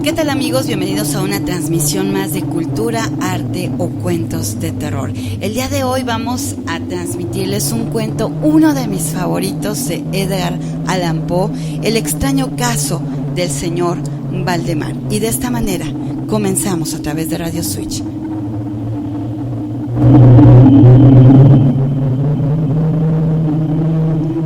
¿Qué tal, amigos? Bienvenidos a una transmisión más de cultura, arte o cuentos de terror. El día de hoy vamos a transmitirles un cuento, uno de mis favoritos, de Edgar Allan Poe, El extraño caso del señor Valdemar. Y de esta manera comenzamos a través de Radio Switch.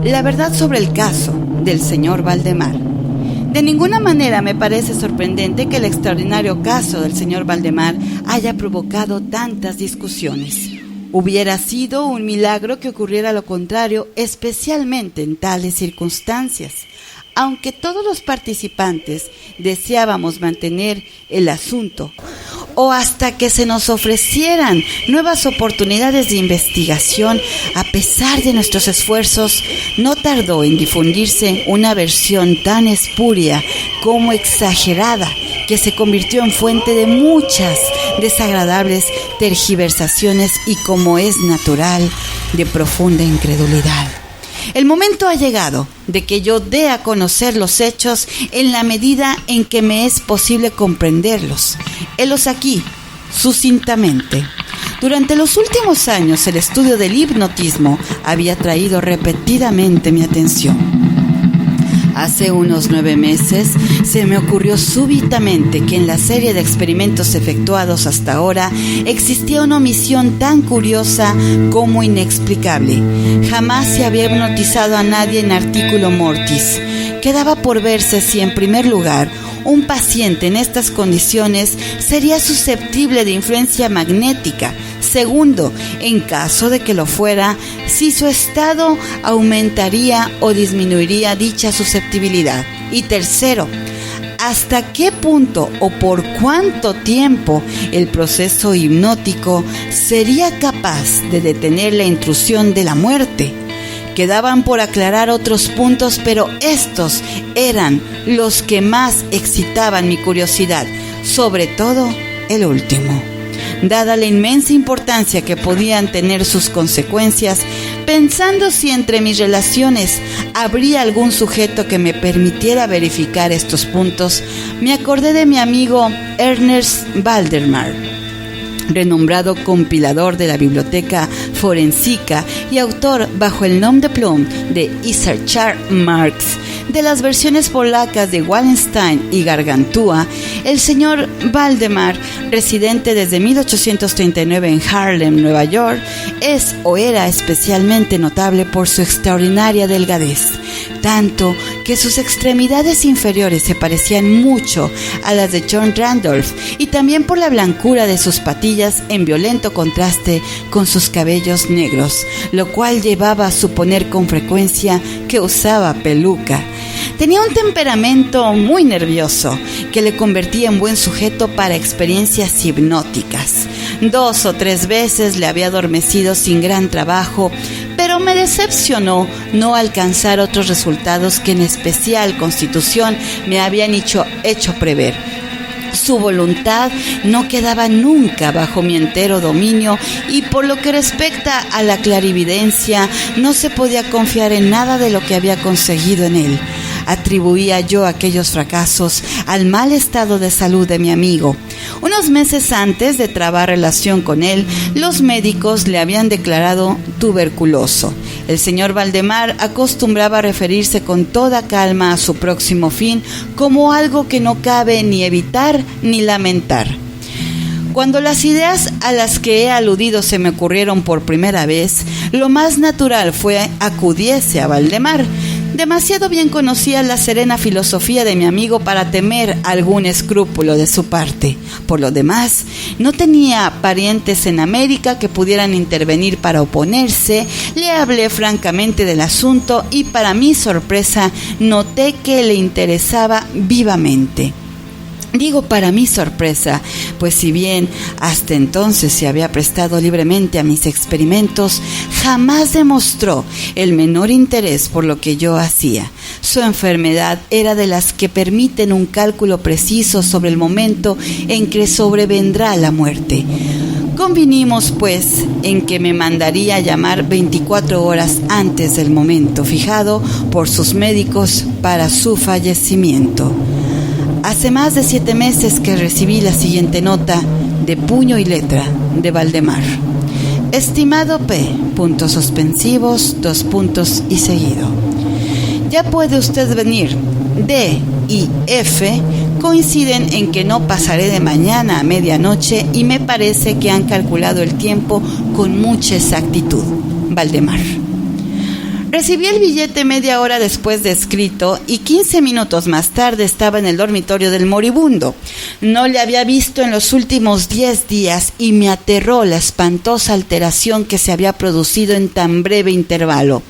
La verdad sobre el caso del señor Valdemar. De ninguna manera me parece sorprendente que el extraordinario caso del señor Valdemar haya provocado tantas discusiones. Hubiera sido un milagro que ocurriera lo contrario, especialmente en tales circunstancias. Aunque todos los participantes deseábamos mantener el asunto, o hasta que se nos ofrecieran nuevas oportunidades de investigación, a pesar de nuestros esfuerzos, no tardó en difundirse una versión tan espuria como exagerada, que se convirtió en fuente de muchas desagradables tergiversaciones y, como es natural, de profunda incredulidad. El momento ha llegado de que yo dé a conocer los hechos en la medida en que me es posible comprenderlos. Helos aquí, sucintamente. Durante los últimos años, el estudio del hipnotismo había atraído repetidamente mi atención. Hace unos 9 meses se me ocurrió súbitamente que en la serie de experimentos efectuados hasta ahora existía una omisión tan curiosa como inexplicable. Jamás se había hipnotizado a nadie en articulo mortis. Quedaba por verse si, en primer lugar, un paciente en estas condiciones sería susceptible de influencia magnética. Segundo, en caso de que lo fuera, si su estado aumentaría o disminuiría dicha susceptibilidad. Y tercero, ¿hasta qué punto o por cuánto tiempo el proceso hipnótico sería capaz de detener la intrusión de la muerte? Quedaban por aclarar otros puntos, pero estos eran los que más excitaban mi curiosidad, sobre todo el último. Dada la inmensa importancia que podían tener sus consecuencias, pensando si entre mis relaciones habría algún sujeto que me permitiera verificar estos puntos, me acordé de mi amigo Ernest Valdemar, renombrado compilador de la biblioteca forensica y autor bajo el nom de plume de Isaac Marx de las versiones polacas de Wallenstein y Gargantúa. El señor Valdemar, residente desde 1839 en Harlem, Nueva York, es o era especialmente notable por su extraordinaria delgadez, tanto que sus extremidades inferiores se parecían mucho a las de John Randolph, y también por la blancura de sus patillas en violento contraste con sus cabellos negros, lo cual llevaba a suponer con frecuencia que usaba peluca. Tenía un temperamento muy nervioso que le convertía en buen sujeto para experiencias hipnóticas. 2 o 3 veces le había adormecido sin gran trabajo, pero me decepcionó no alcanzar otros resultados que en especial Constitución me habían hecho prever. Su voluntad no quedaba nunca bajo mi entero dominio, y por lo que respecta a la clarividencia, no se podía confiar en nada de lo que había conseguido en él. Atribuía yo aquellos fracasos al mal estado de salud de mi amigo. Unos meses antes de trabar relación con él, los médicos le habían declarado tuberculoso. El señor Valdemar acostumbraba a referirse con toda calma a su próximo fin como algo que no cabe ni evitar ni lamentar. Cuando las ideas a las que he aludido se me ocurrieron por primera vez, lo más natural fue acudiese a Valdemar. Demasiado bien conocía la serena filosofía de mi amigo para temer algún escrúpulo de su parte. Por lo demás, no tenía parientes en América que pudieran intervenir para oponerse. Le hablé francamente del asunto y, para mi sorpresa, noté que le interesaba vivamente. Digo para mi sorpresa, pues si bien hasta entonces se había prestado libremente a mis experimentos, jamás demostró el menor interés por lo que yo hacía. Su enfermedad era de las que permiten un cálculo preciso sobre el momento en que sobrevendrá la muerte. Convinimos, pues, en que me mandaría llamar 24 horas antes del momento fijado por sus médicos para su fallecimiento. Hace más de 7 meses que recibí la siguiente nota de puño y letra de Valdemar. Estimado P, puntos suspensivos, 2 puntos y seguido. Ya puede usted venir. D y F coinciden en que no pasaré de mañana a medianoche y me parece que han calculado el tiempo con mucha exactitud. Valdemar. Recibí el billete media hora después de escrito y 15 minutos más tarde estaba en el dormitorio del moribundo. No le había visto en los últimos 10 días y me aterró la espantosa alteración que se había producido en tan breve intervalo.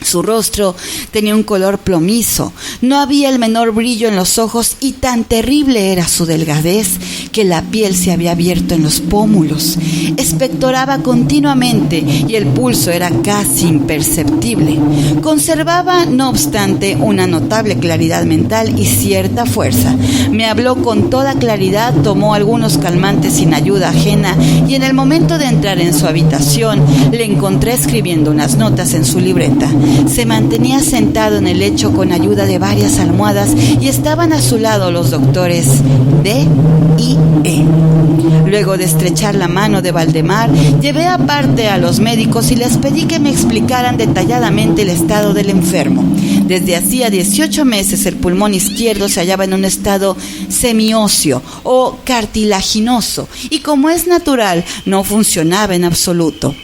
Su rostro tenía un color plomizo, no había el menor brillo en los ojos y tan terrible era su delgadez que la piel se había abierto en los pómulos. Expectoraba continuamente y el pulso era casi imperceptible. Conservaba, no obstante, una notable claridad mental y cierta fuerza. Me habló con toda claridad, tomó algunos calmantes sin ayuda ajena y en el momento de entrar en su habitación le encontré escribiendo unas notas en su libreta. Se mantenía sentado en el lecho con ayuda de varias almohadas y estaban a su lado los doctores D y E. Luego de estrechar la mano de Valdemar, llevé aparte a los médicos y les pedí que me explicaran detalladamente el estado del enfermo. Desde hacía 18 meses el pulmón izquierdo se hallaba en un estado semióseo o cartilaginoso y, como es natural, no funcionaba en absoluto.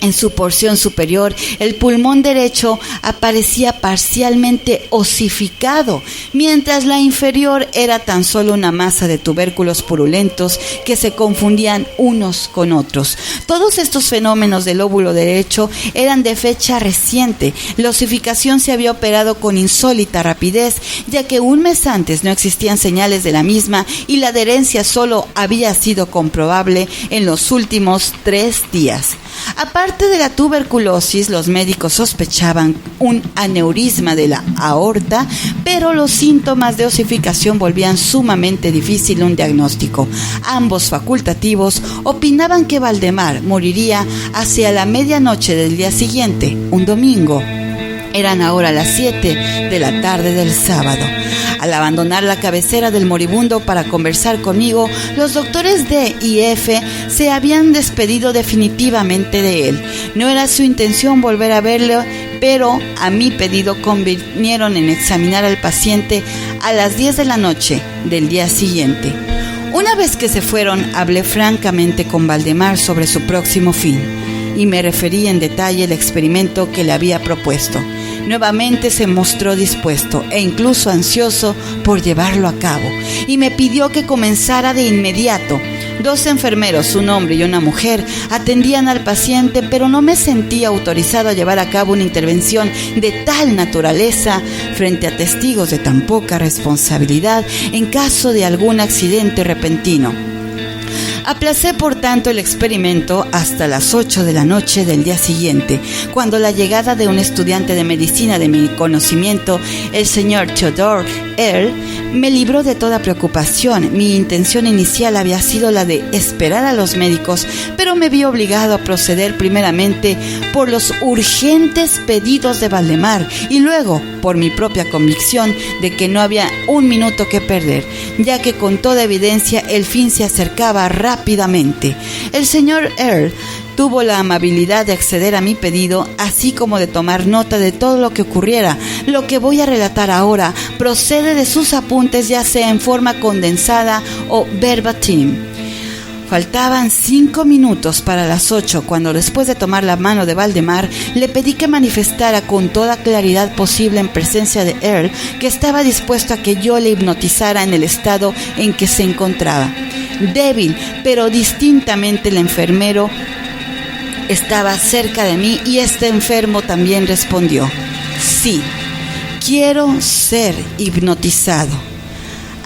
En su porción superior, el pulmón derecho aparecía parcialmente osificado, mientras la inferior era tan solo una masa de tubérculos purulentos que se confundían unos con otros. Todos estos fenómenos del lóbulo derecho eran de fecha reciente. La osificación se había operado con insólita rapidez, ya que un mes antes no existían señales de la misma y la adherencia solo había sido comprobable en los últimos 3 días. Aparte de la tuberculosis, los médicos sospechaban un aneurisma de la aorta, pero los síntomas de osificación volvían sumamente difícil un diagnóstico. Ambos facultativos opinaban que Valdemar moriría hacia la medianoche del día siguiente, un domingo. Eran ahora las 7 de la tarde del sábado. Al abandonar la cabecera del moribundo para conversar conmigo, los doctores D y F se habían despedido definitivamente de él. No era su intención volver a verlo, pero a mi pedido convinieron en examinar al paciente a las 10 de la noche del día siguiente. Una vez que se fueron, hablé francamente con Valdemar sobre su próximo fin y me referí en detalle el experimento que le había propuesto. Nuevamente se mostró dispuesto e incluso ansioso por llevarlo a cabo y me pidió que comenzara de inmediato. 2 enfermeros, un hombre y una mujer, atendían al paciente, pero no me sentía autorizado a llevar a cabo una intervención de tal naturaleza frente a testigos de tan poca responsabilidad en caso de algún accidente repentino. Aplacé, por tanto, el experimento hasta las 8 de la noche del día siguiente, cuando la llegada de un estudiante de medicina de mi conocimiento, el señor Theodore Earle, me libró de toda preocupación. Mi intención inicial había sido la de esperar a los médicos, pero me vi obligado a proceder primeramente por los urgentes pedidos de Valdemar y luego por mi propia convicción de que no había un minuto que perder, ya que con toda evidencia el fin se acercaba rápidamente. El señor Earle tuvo la amabilidad de acceder a mi pedido, así como de tomar nota de todo lo que ocurriera. Lo que voy a relatar ahora procede de sus apuntes, ya sea en forma condensada o verbatim. Faltaban 5 minutos para las 8 cuando, después de tomar la mano de Valdemar, le pedí que manifestara con toda claridad posible en presencia de Earle que estaba dispuesto a que yo le hipnotizara en el estado en que se encontraba. Débil, pero distintamente, el enfermero estaba cerca de mí y este enfermo también respondió: sí, quiero ser hipnotizado,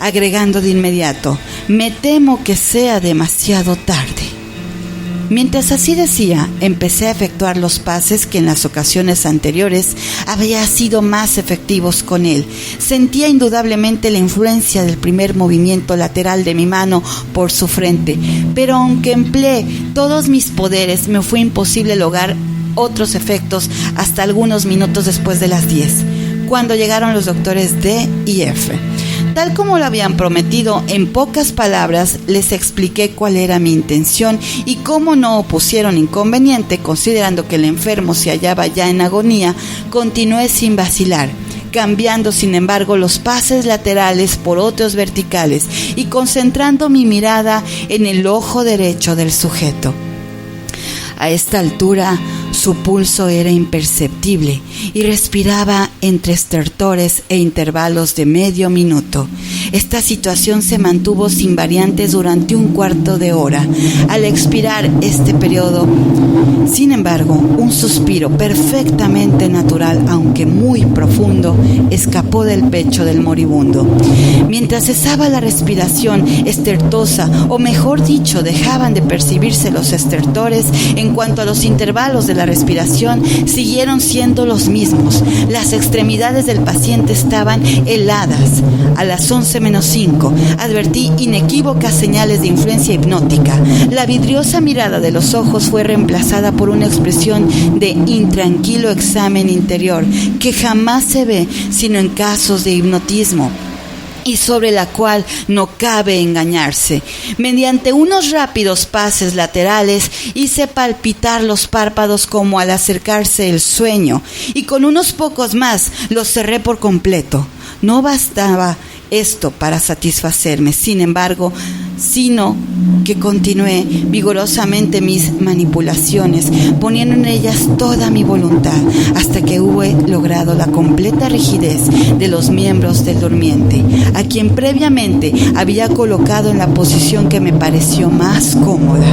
agregando de inmediato: me temo que sea demasiado tarde. Mientras así decía, empecé a efectuar los pases que en las ocasiones anteriores había sido más efectivos con él. Sentía indudablemente la influencia del primer movimiento lateral de mi mano por su frente, pero aunque empleé todos mis poderes, me fue imposible lograr otros efectos hasta algunos minutos después de las 10, cuando llegaron los doctores D y F. Tal como lo habían prometido, en pocas palabras les expliqué cuál era mi intención y cómo no opusieron inconveniente, considerando que el enfermo se hallaba ya en agonía. Continué sin vacilar, cambiando sin embargo los pases laterales por otros verticales y concentrando mi mirada en el ojo derecho del sujeto. A esta altura su pulso era imperceptible y respiraba entre estertores e intervalos de medio minuto. Esta situación se mantuvo sin variantes durante un cuarto de hora. Al expirar este periodo, sin embargo, un suspiro perfectamente natural, aunque muy profundo, escapó del pecho del moribundo. Mientras cesaba la respiración estertosa, o mejor dicho, dejaban de percibirse los estertores, en cuanto a los intervalos de la respiración siguieron siendo los mismos. Las extremidades del paciente estaban heladas. A las 11:05 advertí inequívocas señales de influencia hipnótica. La vidriosa mirada de los ojos fue reemplazada por una expresión de intranquilo examen interior que jamás se ve sino en casos de hipnotismo, y sobre la cual no cabe engañarse. Mediante unos rápidos pases laterales hice palpitar los párpados como al acercarse el sueño, y con unos pocos más los cerré por completo. No bastaba esto para satisfacerme, sin embargo, sino que continué vigorosamente mis manipulaciones, poniendo en ellas toda mi voluntad, hasta que hube logrado la completa rigidez de los miembros del durmiente, a quien previamente había colocado en la posición que me pareció más cómoda.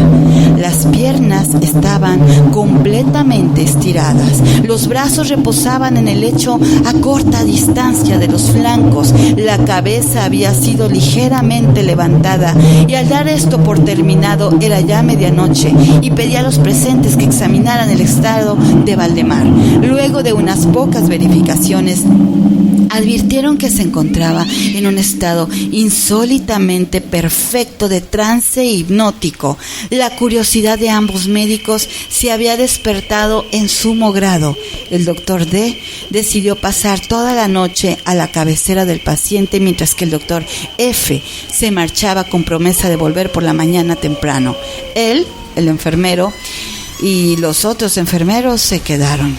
Las piernas estaban completamente estiradas, los brazos reposaban en el lecho a corta distancia de los flancos, la cabeza había sido ligeramente levantada, y al dar esto por terminado era ya medianoche, y pedí a los presentes que examinaran el estado de Valdemar. Luego de unas pocas verificaciones, advirtieron que se encontraba en un estado insólitamente perfecto de trance hipnótico. La curiosidad de ambos médicos se había despertado en sumo grado. El doctor D decidió pasar toda la noche a la cabecera del paciente, mientras que el doctor F se marchaba con promesa de volver por la mañana temprano. Él, el enfermero, y los otros enfermeros se quedaron.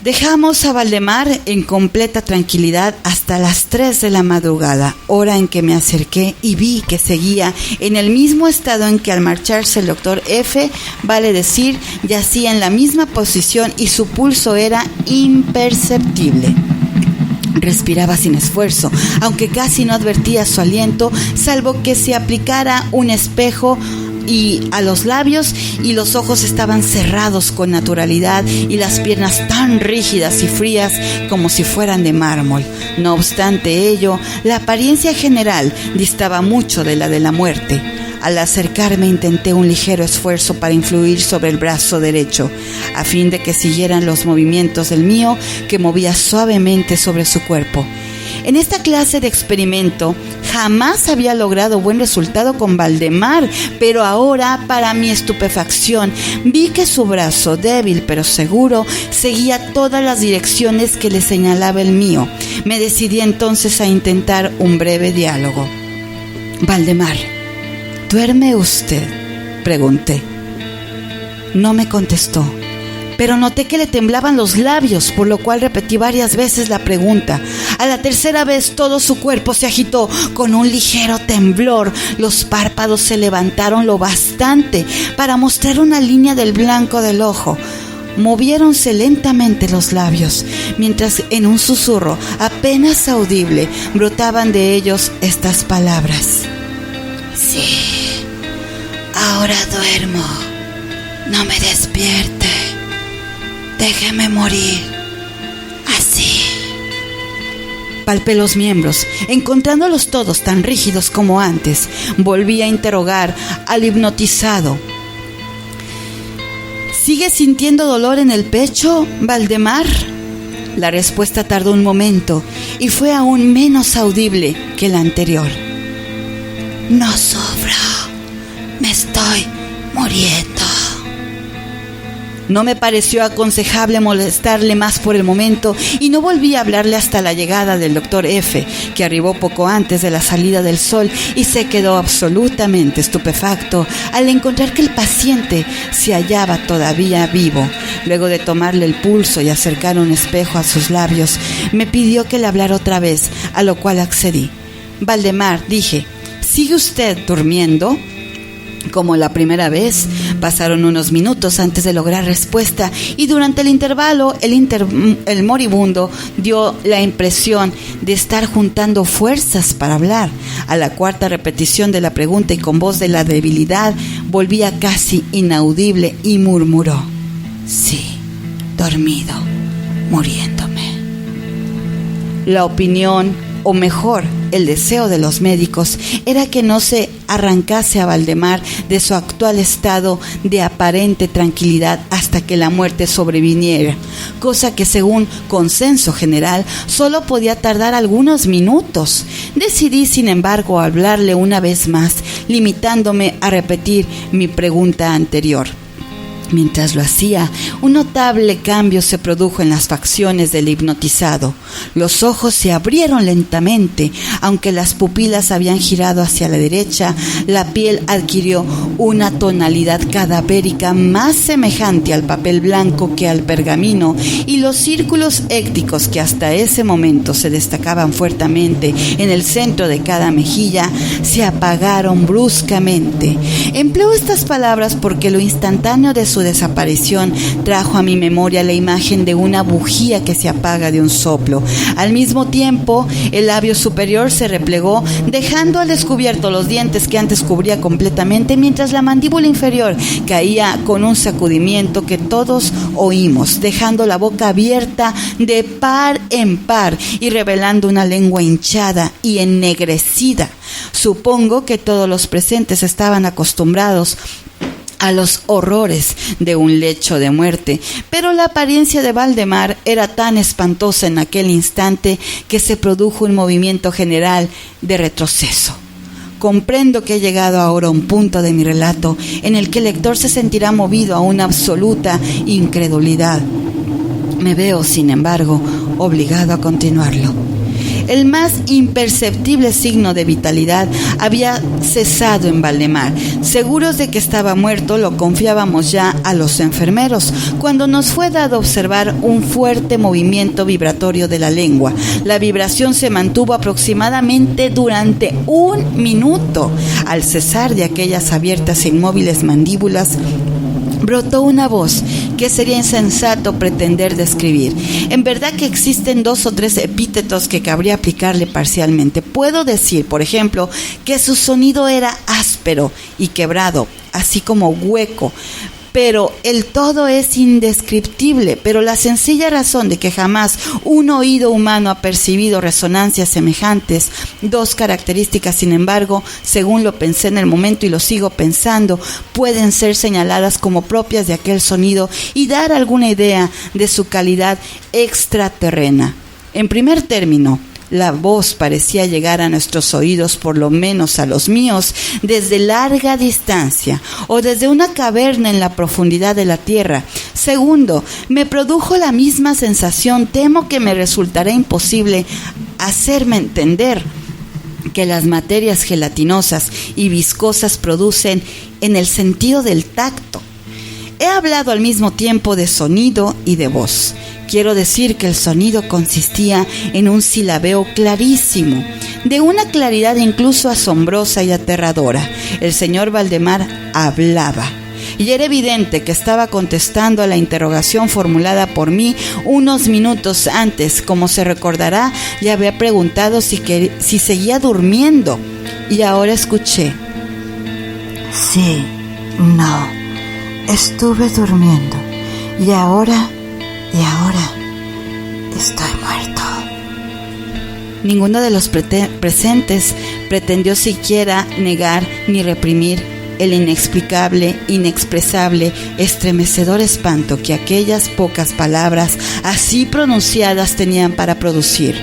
Dejamos a Valdemar en completa tranquilidad hasta las 3 de la madrugada, hora en que me acerqué y vi que seguía en el mismo estado en que al marcharse el doctor F, vale decir, yacía en la misma posición y su pulso era imperceptible. Respiraba sin esfuerzo, aunque casi no advertía su aliento, salvo que se aplicara un espejo y a los labios, y los ojos estaban cerrados con naturalidad y las piernas tan rígidas y frías como si fueran de mármol. No obstante ello, la apariencia general distaba mucho de la muerte. Al acercarme intenté un ligero esfuerzo para influir sobre el brazo derecho, a fin de que siguieran los movimientos del mío, que movía suavemente sobre su cuerpo. En esta clase de experimento jamás había logrado buen resultado con Valdemar, pero ahora, para mi estupefacción, vi que su brazo, débil pero seguro, seguía todas las direcciones que le señalaba el mío. Me decidí entonces a intentar un breve diálogo. «Valdemar, ¿duerme usted?», pregunté. No me contestó, pero noté que le temblaban los labios, por lo cual repetí varias veces la pregunta. A la tercera vez todo su cuerpo se agitó con un ligero temblor. Los párpados se levantaron lo bastante para mostrar una línea del blanco del ojo. Moviéronse lentamente los labios, mientras en un susurro apenas audible brotaban de ellos estas palabras: «Sí, ahora duermo. No me despierte. Déjeme morir así». Palpé los miembros, encontrándolos todos tan rígidos como antes. Volví a interrogar al hipnotizado. ¿Sigue sintiendo dolor en el pecho, Valdemar? La respuesta tardó un momento y fue aún menos audible que la anterior. No sufro, me estoy muriendo. No me pareció aconsejable molestarle más por el momento y no volví a hablarle hasta la llegada del doctor F, que arribó poco antes de la salida del sol y se quedó absolutamente estupefacto al encontrar que el paciente se hallaba todavía vivo. Luego de tomarle el pulso y acercar un espejo a sus labios, me pidió que le hablara otra vez, a lo cual accedí. Valdemar, dije, ¿sigue usted durmiendo? Como la primera vez, pasaron unos minutos antes de lograr respuesta y durante el intervalo el moribundo dio la impresión de estar juntando fuerzas para hablar. A la cuarta repetición de la pregunta y con voz de la debilidad, volvía casi inaudible y murmuró: sí, dormido, muriéndome. La opinión, o mejor, el deseo de los médicos era que no se arrancase a Valdemar de su actual estado de aparente tranquilidad hasta que la muerte sobreviniera, cosa que según consenso general solo podía tardar algunos minutos. Decidí, sin embargo, hablarle una vez más, limitándome a repetir mi pregunta anterior. Mientras lo hacía, un notable cambio se produjo en las facciones del hipnotizado. Los ojos se abrieron lentamente, aunque las pupilas habían girado hacia la derecha, la piel adquirió una tonalidad cadavérica más semejante al papel blanco que al pergamino, y los círculos écticos que hasta ese momento se destacaban fuertemente en el centro de cada mejilla se apagaron bruscamente. Empleo estas palabras porque lo instantáneo de su desaparición trajo a mi memoria la imagen de una bujía que se apaga de un soplo. Al mismo tiempo, el labio superior se replegó, dejando al descubierto los dientes que antes cubría completamente, mientras la mandíbula inferior caía con un sacudimiento que todos oímos, dejando la boca abierta de par en par y revelando una lengua hinchada y ennegrecida. Supongo que todos los presentes estaban acostumbrados a los horrores de un lecho de muerte, pero la apariencia de Valdemar era tan espantosa en aquel instante que se produjo un movimiento general de retroceso. Comprendo que he llegado ahora a un punto de mi relato en el que el lector se sentirá movido a una absoluta incredulidad. Me veo, sin embargo, obligado a continuarlo. El más imperceptible signo de vitalidad había cesado en Valdemar. Seguros de que estaba muerto, lo confiábamos ya a los enfermeros, cuando nos fue dado observar un fuerte movimiento vibratorio de la lengua. La vibración se mantuvo aproximadamente durante 1 minuto. Al cesar de aquellas abiertas e inmóviles mandíbulas, brotó una voz que sería insensato pretender describir. En verdad que existen 2 o 3 epítetos que cabría aplicarle parcialmente. Puedo decir, por ejemplo, que su sonido era áspero y quebrado, así como hueco, pero el todo es indescriptible, pero la sencilla razón de que jamás un oído humano ha percibido resonancias semejantes, 2 características, sin embargo, según lo pensé en el momento y lo sigo pensando, pueden ser señaladas como propias de aquel sonido y dar alguna idea de su calidad extraterrena. En primer término, la voz parecía llegar a nuestros oídos, por lo menos a los míos, desde larga distancia o desde una caverna en la profundidad de la tierra. Segundo, me produjo la misma sensación, temo que me resultará imposible hacerme entender, que las materias gelatinosas y viscosas producen en el sentido del tacto. He hablado al mismo tiempo de sonido y de voz. Quiero decir que el sonido consistía en un silabeo clarísimo, de una claridad incluso asombrosa y aterradora. El señor Valdemar hablaba, y era evidente que estaba contestando a la interrogación formulada por mí unos minutos antes. Como se recordará, le había preguntado si seguía durmiendo, y ahora escuché: sí, no, estuve durmiendo, y ahora estoy muerto. Ninguno de los presentes pretendió siquiera negar ni reprimir el inexplicable, inexpresable, estremecedor espanto que aquellas pocas palabras así pronunciadas tenían para producir.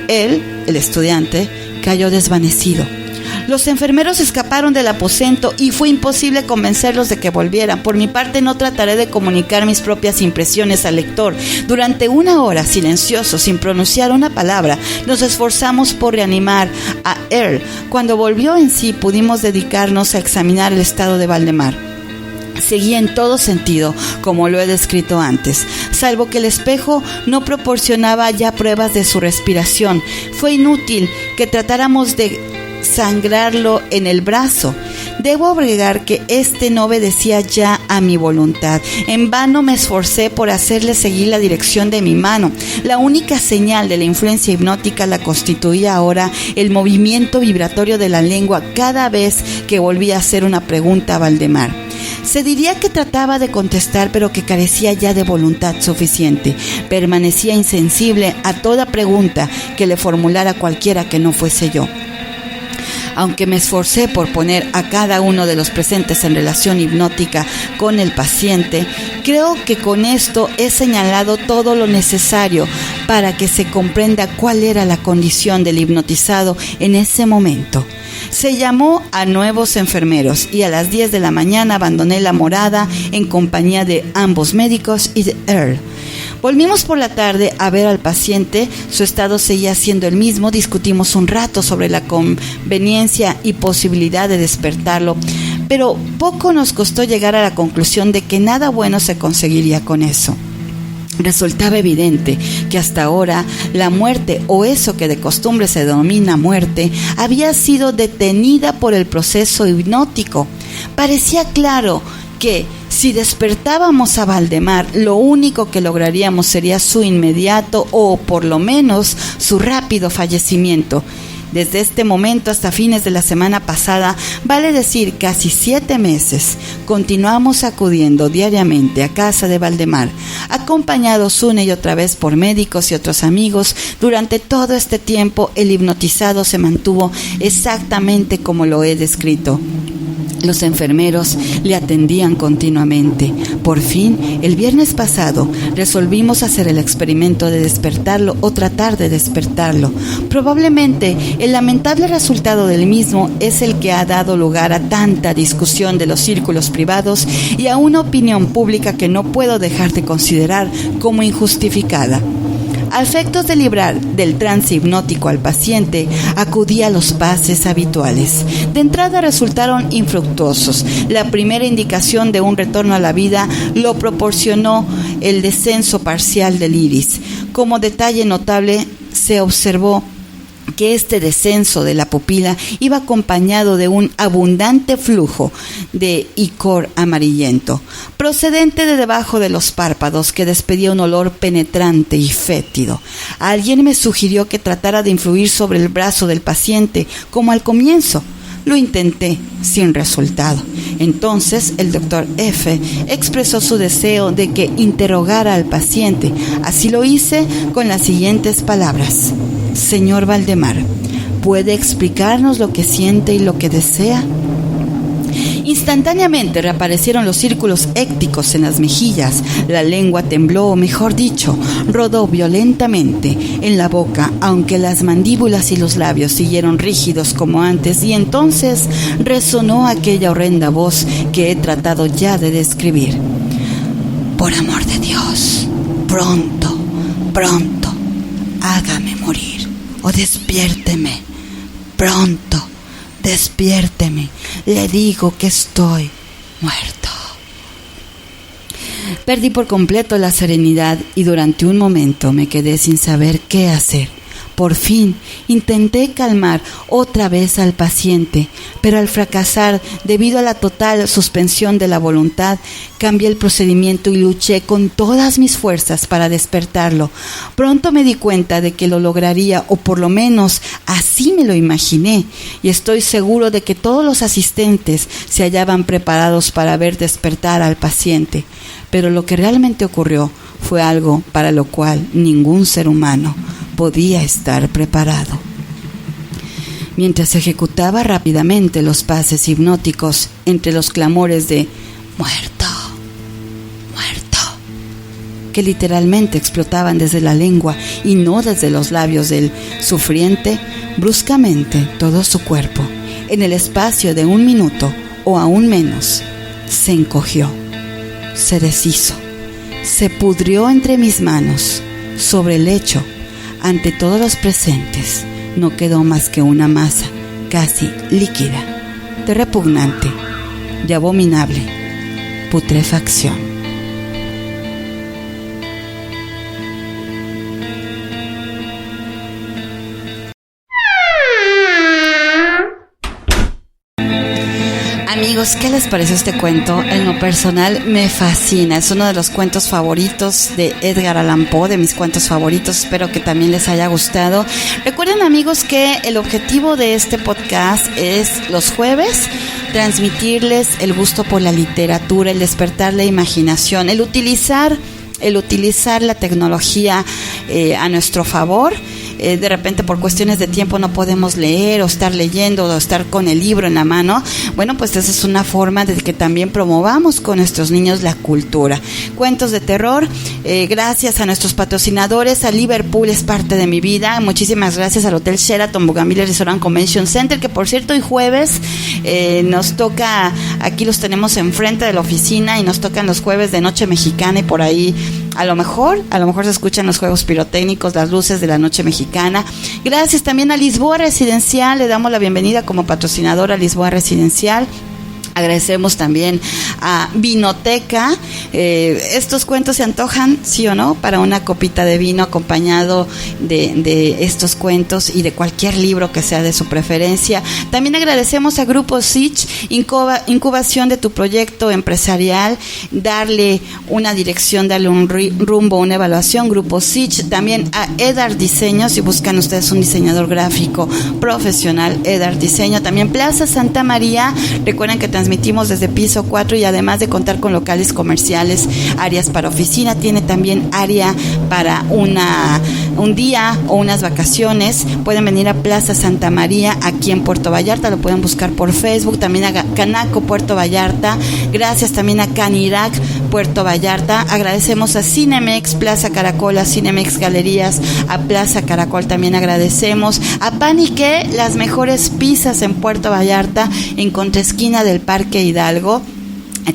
Él, el estudiante, cayó desvanecido. Los enfermeros escaparon del aposento y fue imposible convencerlos de que volvieran. Por mi parte, no trataré de comunicar mis propias impresiones al lector. Durante 1 hora, silenciosos, sin pronunciar una palabra, nos esforzamos por reanimar a Earl. Cuando volvió en sí, pudimos dedicarnos a examinar el estado de Valdemar. Seguía en todo sentido, como lo he descrito antes, salvo que el espejo no proporcionaba ya pruebas de su respiración. Fue inútil que tratáramos de sangrarlo en el brazo. Debo agregar que este no obedecía ya a mi voluntad. En vano me esforcé por hacerle seguir la dirección de mi mano. La única señal de la influencia hipnótica la constituía ahora el movimiento vibratorio de la lengua cada vez que volvía a hacer una pregunta a Valdemar. Se diría que trataba de contestar, pero que carecía ya de voluntad suficiente. Permanecía insensible a toda pregunta que le formulara cualquiera que no fuese yo. Aunque me esforcé por poner a cada uno de los presentes en relación hipnótica con el paciente, creo que con esto he señalado todo lo necesario para que se comprenda cuál era la condición del hipnotizado en ese momento. Se llamó a nuevos enfermeros y a las 10 de la mañana abandoné la morada en compañía de ambos médicos y de Earl. Volvimos por la tarde a ver al paciente. Su estado seguía siendo el mismo. Discutimos un rato sobre la conveniencia y posibilidad de despertarlo, pero poco nos costó llegar a la conclusión de que nada bueno se conseguiría con eso. Resultaba evidente que hasta ahora la muerte, o eso que de costumbre se denomina muerte, había sido detenida por el proceso hipnótico. Parecía claro que si despertábamos a Valdemar, lo único que lograríamos sería su inmediato o por lo menos su rápido fallecimiento. Desde este momento hasta fines de la semana pasada, vale decir casi 7 meses, continuamos acudiendo diariamente a casa de Valdemar, acompañados una y otra vez por médicos y otros amigos. Durante todo este tiempo, el hipnotizado se mantuvo exactamente como lo he descrito. Los enfermeros le atendían continuamente. Por fin, el viernes pasado, resolvimos hacer el experimento de despertarlo o tratar de despertarlo. Probablemente, el lamentable resultado del mismo es el que ha dado lugar a tanta discusión de los círculos privados y a una opinión pública que no puedo dejar de considerar como injustificada. A efectos de librar del trance hipnótico al paciente, acudí a los pases habituales. De entrada resultaron infructuosos. La primera indicación de un retorno a la vida lo proporcionó el descenso parcial del iris. Como detalle notable, se observó que este descenso de la pupila iba acompañado de un abundante flujo de icor amarillento, procedente de debajo de los párpados, que despedía un olor penetrante y fétido. Alguien me sugirió que tratara de influir sobre el brazo del paciente, como al comienzo. Lo intenté, sin resultado. Entonces el doctor F. expresó su deseo de que interrogara al paciente. Así lo hice con las siguientes palabras: Señor Valdemar, ¿puede explicarnos lo que siente y lo que desea? Instantáneamente reaparecieron los círculos écticos en las mejillas. La lengua tembló, o mejor dicho, rodó violentamente en la boca, aunque las mandíbulas y los labios siguieron rígidos como antes, y entonces resonó aquella horrenda voz que he tratado ya de describir. Por amor de Dios, pronto, pronto, hágame morir o despiérteme, pronto. Despiérteme, le digo que estoy muerto. Perdí por completo la serenidad y durante un momento me quedé sin saber qué hacer. Por fin intenté calmar otra vez al paciente, pero al fracasar debido a la total suspensión de la voluntad, cambié el procedimiento y luché con todas mis fuerzas para despertarlo. Pronto me di cuenta de que lo lograría, o por lo menos así me lo imaginé, y estoy seguro de que todos los asistentes se hallaban preparados para ver despertar al paciente. Pero lo que realmente ocurrió fue algo para lo cual ningún ser humano podía estar preparado. mientras ejecutaba rápidamente los pases hipnóticos entre los clamores de «muerto, muerto», que literalmente explotaban desde la lengua y no desde los labios del sufriente. Bruscamente todo su cuerpo, en el espacio de 1 minuto o aún menos, se encogió, se deshizo, se pudrió entre mis manos. Sobre el lecho, ante todos los presentes, no quedó más que una masa casi líquida, de repugnante, de abominable putrefacción. Amigos, ¿qué les pareció este cuento? En lo personal me fascina, es uno de los cuentos favoritos de Edgar Allan Poe, de mis cuentos favoritos. Espero que también les haya gustado. Recuerden, amigos, que el objetivo de este podcast es los jueves transmitirles el gusto por la literatura, el despertar la imaginación, el utilizar la tecnología a nuestro favor. De repente por cuestiones de tiempo no podemos leer o estar leyendo o estar con el libro en la mano. Bueno, pues esa es una forma de que también promovamos con nuestros niños la cultura. Cuentos de terror, gracias a nuestros patrocinadores. A Liverpool es parte de mi vida. Muchísimas gracias al Hotel Sheraton Bougainville Resort Convention Center, que por cierto hoy jueves nos toca, aquí los tenemos enfrente de la oficina y nos tocan los jueves de Noche Mexicana, y por ahí a lo mejor se escuchan los juegos pirotécnicos, las luces de la Noche Mexicana. Gracias también a Lisboa Residencial, le damos la bienvenida como patrocinadora a Lisboa Residencial. Agradecemos también a Vinoteca. Estos cuentos se antojan, sí o no, para una copita de vino acompañado de estos cuentos y de cualquier libro que sea de su preferencia. También agradecemos a Grupo Sich, incubación de tu proyecto empresarial, darle una dirección, darle un rumbo, una evaluación. Grupo Sich. También a Edar Diseño, si buscan ustedes un diseñador gráfico profesional, Edar Diseño. También Plaza Santa María. Recuerden que transmitimos desde piso 4 y además de contar con locales comerciales, áreas para oficina, tiene también área para un día o unas vacaciones. Pueden venir a Plaza Santa María aquí en Puerto Vallarta, lo pueden buscar por Facebook. También a Canaco Puerto Vallarta. Gracias también a Canirac Puerto Vallarta. Agradecemos a Cinemex Plaza Caracol, a Cinemex Galerías, a Plaza Caracol también agradecemos. A Panique, las mejores pizzas en Puerto Vallarta, en contraesquina del Parque Hidalgo.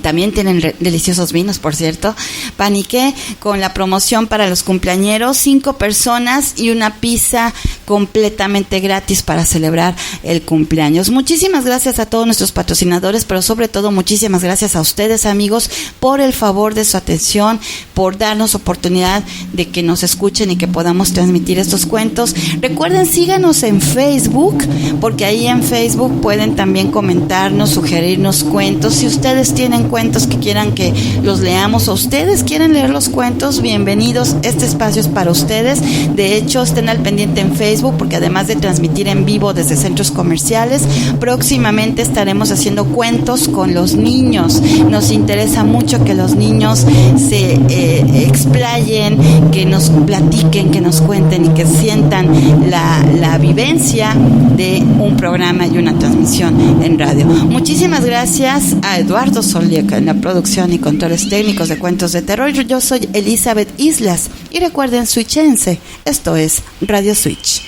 También tienen deliciosos vinos, por cierto. Paniqué con la promoción para los cumpleañeros, 5 personas y una pizza completamente gratis para celebrar el cumpleaños. Muchísimas gracias a todos nuestros patrocinadores, pero sobre todo muchísimas gracias a ustedes, amigos, por el favor de su atención, por darnos oportunidad de que nos escuchen y que podamos transmitir estos cuentos. Recuerden, síganos en Facebook, porque ahí en Facebook pueden también comentarnos, sugerirnos cuentos. Si ustedes tienen cuentos que quieran que los leamos o ustedes quieren leer los cuentos, bienvenidos, este espacio es para ustedes. De hecho, estén al pendiente en Facebook, porque además de transmitir en vivo desde centros comerciales, próximamente estaremos haciendo cuentos con los niños. Nos interesa mucho que los niños se explayen, que nos platiquen, que nos cuenten y que sientan la vivencia de un programa y una transmisión en radio. Muchísimas gracias a Eduardo Solieca en la producción y controles técnicos de Cuentos de Terror. Yo soy Elizabeth Islas y recuerden, switchense, esto es Radio Switch.